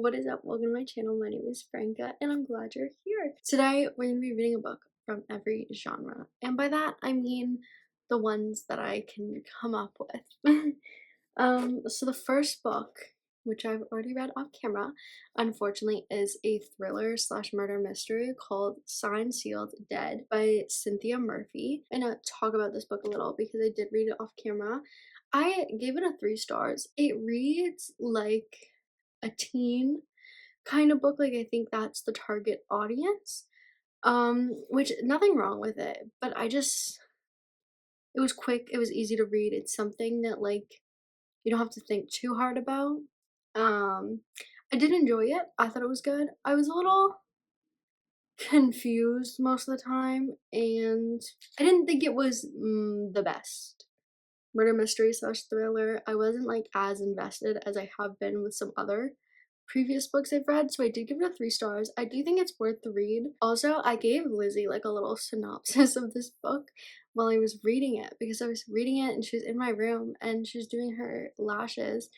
What is up? Welcome to my channel. My name is Franca and I'm glad you're here. Today we're going to be reading a book from every genre, and by that I mean the ones that I can come up with. So the first book, which I've already read off camera, unfortunately, is a thriller slash murder mystery called Signed, Sealed, Dead by Cynthia Murphy. I'm gonna talk about this book a little because I did read it off camera. I gave it a 3 stars. It reads like a teen kind of book. Like, I think that's the target audience. Which nothing wrong with it, but it was quick, it was easy to read. It's something that, like, you don't have to think too hard about. I did enjoy it. I thought it was good. I was a little confused most of the time, and I didn't think it was the best murder mystery slash thriller. I wasn't like as invested as I have been with some other previous books I've read, so I did give it a 3 stars. I do think it's worth the read. Also, I gave Lizzie like a little synopsis of this book while I was reading it, because I was reading it and she was in my room and she was doing her lashes,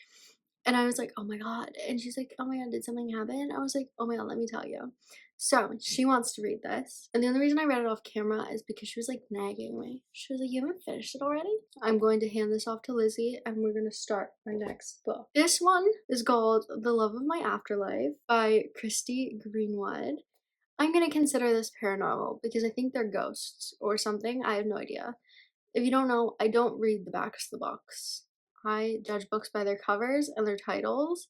and I was like, oh my god, and she's like, oh my god, did something happen? I was like, oh my god, let me tell you. So she wants to read this, and the only reason I read it off camera is because she was like nagging me. She was like, you haven't finished it already? I'm going to hand this off to Lizzie and we're going to start our next book. This one is called The Love of My Afterlife by Kristy Greenwood. I'm going to consider this paranormal because I think they're ghosts or something. I have no idea. If you don't know, I don't read the backs of the books. I judge books by their covers and their titles,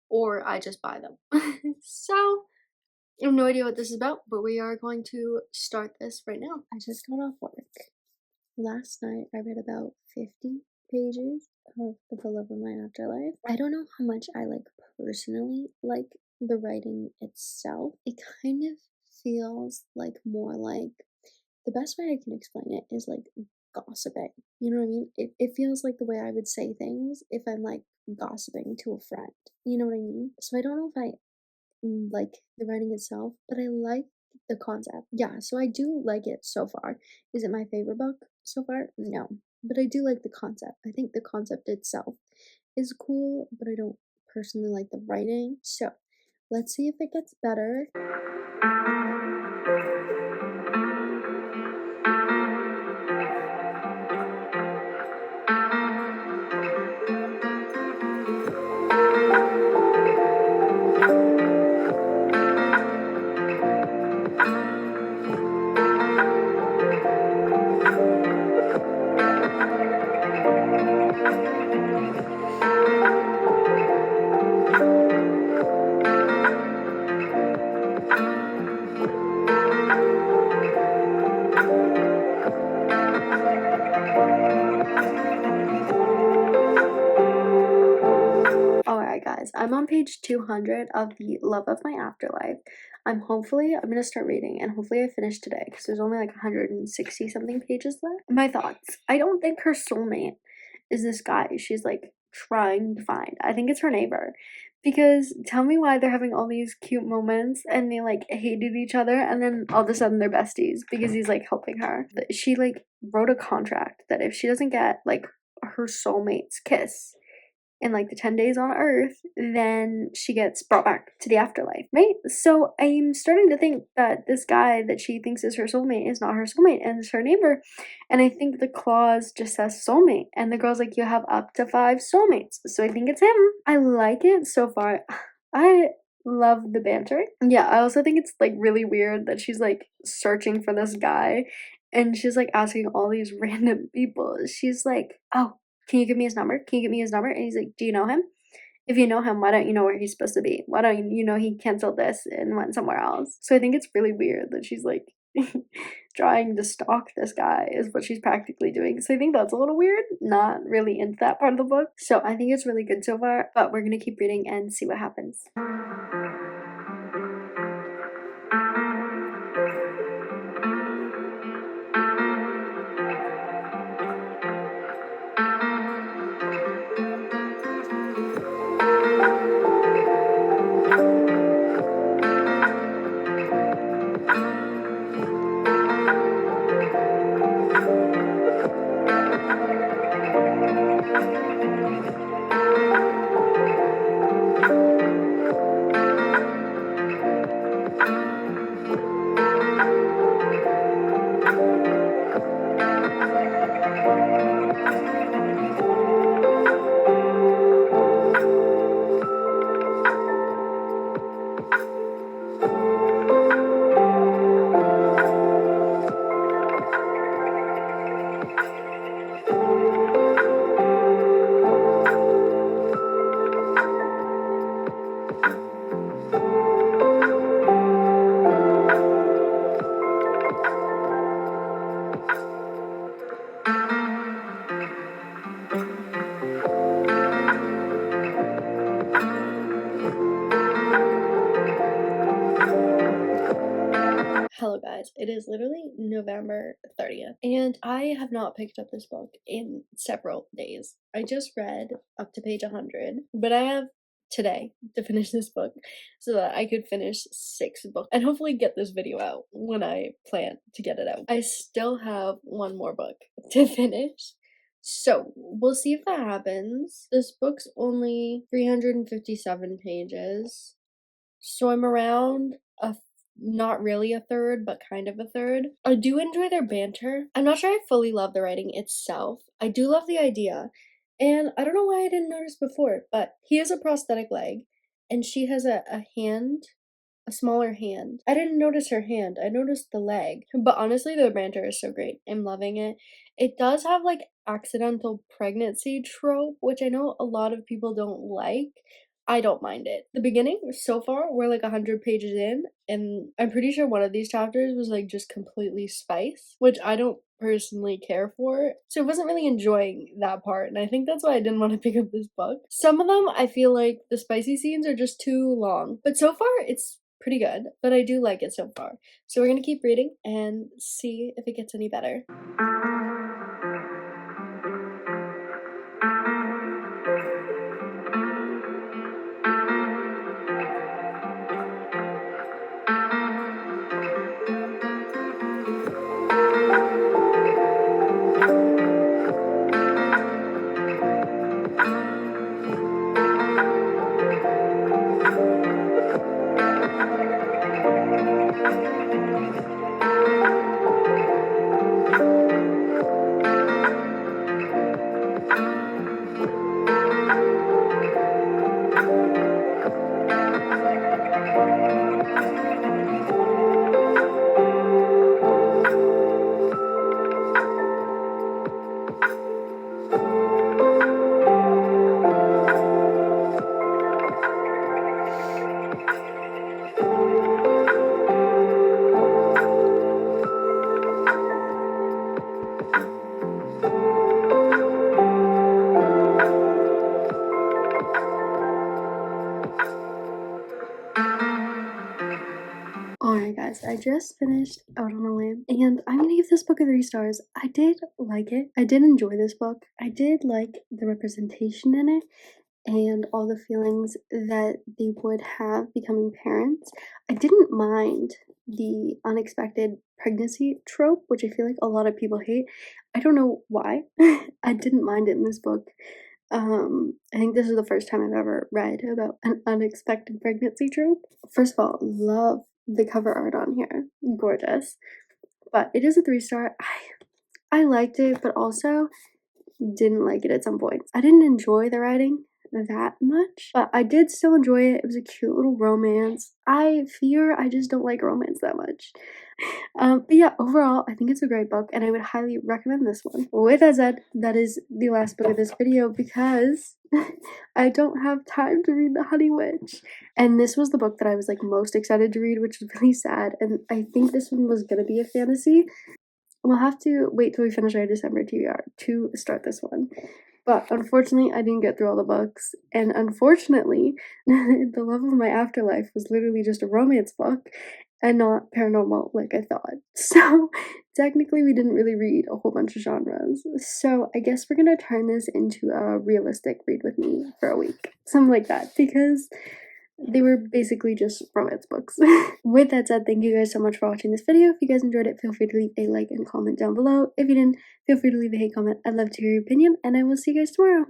or I just buy them. So I have no idea what this is about, but we are going to start this right now. I just got off work. Last night I read about 50 pages of The Love of My Afterlife. I don't know how much I personally like the writing itself. It kind of feels like more like, the best way I can explain it is like gossiping. You know what I mean? It feels like the way I would say things if I'm like gossiping to a friend. You know what I mean? So I don't know if I like the writing itself, but I like the concept. Yeah, so I do like it so far. Is it my favorite book so far? No, but I do like the concept. I think the concept itself is cool, but I don't personally like the writing. So let's see if it gets better. Alright guys, I'm on page 200 of The Love of My Afterlife. I'm gonna start reading, and hopefully I finish today because there's only like 160 something pages left. My thoughts. I don't think her soulmate is this guy she's like trying to find. I think it's her neighbor. Because tell me why they're having all these cute moments and they like hated each other, and then all of a sudden they're besties because he's like helping her. She like wrote a contract that if she doesn't get like her soulmate's kiss in like the 10 days on Earth, then she gets brought back to the afterlife, right? So I'm starting to think that this guy that she thinks is her soulmate is not her soulmate and is her neighbor. And I think the clause just says soulmate, and the girl's like, you have up to 5 soulmates. So I think it's him. I like it so far. I love the banter. Yeah, I also think it's like really weird that she's like searching for this guy and she's like asking all these random people. She's like, oh, can you give me his number? Can you give me his number? And he's like, do you know him? If you know him, why don't you know where he's supposed to be? Why don't you know he canceled this and went somewhere else? So I think it's really weird that she's like trying to stalk this guy is what she's practically doing. So I think that's a little weird. Not really into that part of the book. So I think it's really good so far, but we're gonna keep reading and see what happens. Hello guys, it is literally November 30th, and I have not picked up this book in several days. I just read up to page 100, but I have today to finish this book so that I could finish 6 books and hopefully get this video out when I plan to get it out. I still have one more book to finish, so we'll see if that happens. This book's only 357 pages, so I'm around not really a third, but kind of a third. I do enjoy their banter. I'm not sure I fully love the writing itself. I do love the idea, and I don't know why I didn't notice before, but he has a prosthetic leg, and she has a hand, a smaller hand. I didn't notice her hand, I noticed the leg. But honestly, the banter is so great. I'm loving it. It does have like accidental pregnancy trope, which I know a lot of people don't like. I don't mind it. The beginning, so far, we're like 100 pages in, and I'm pretty sure one of these chapters was like just completely spice, which I don't personally care for. So I wasn't really enjoying that part, and I think that's why I didn't want to pick up this book. Some of them, I feel like the spicy scenes are just too long, but so far it's pretty good, but I do like it so far. So we're gonna keep reading and see if it gets any better. Alright guys, I just finished Out on a Limb, and I'm gonna give this book a 3 stars. I did like it. I did enjoy this book. I did like the representation in it and all the feelings that they would have becoming parents. I didn't mind the unexpected pregnancy trope, which I feel like a lot of people hate. I don't know why. I didn't mind it in this book. I think this is the first time I've ever read about an unexpected pregnancy trope. First of all, love the cover art on here. Gorgeous. But it is a 3 star. I liked it, but also didn't like it at some points. I didn't enjoy the writing that much, but I did still enjoy it. It was a cute little romance. I fear I just don't like romance that much. But yeah, overall, I think it's a great book, and I would highly recommend this one. With that said, that is the last book of this video because I don't have time to read The Honey Witch. And this was the book that I was like most excited to read, which is really sad. And I think this one was gonna be a fantasy. We'll have to wait till we finish our December TBR to start this one. But unfortunately, I didn't get through all the books. And unfortunately, The Love of My Afterlife was literally just a romance book and not paranormal like I thought. So technically, we didn't really read a whole bunch of genres. So I guess we're gonna turn this into a realistic read with me for a week. Something like that, because they were basically just romance books. With that said, thank you guys so much for watching this video. If you guys enjoyed it, feel free to leave a like and comment down below. If you didn't, feel free to leave a hate comment. I'd love to hear your opinion, and I will see you guys tomorrow.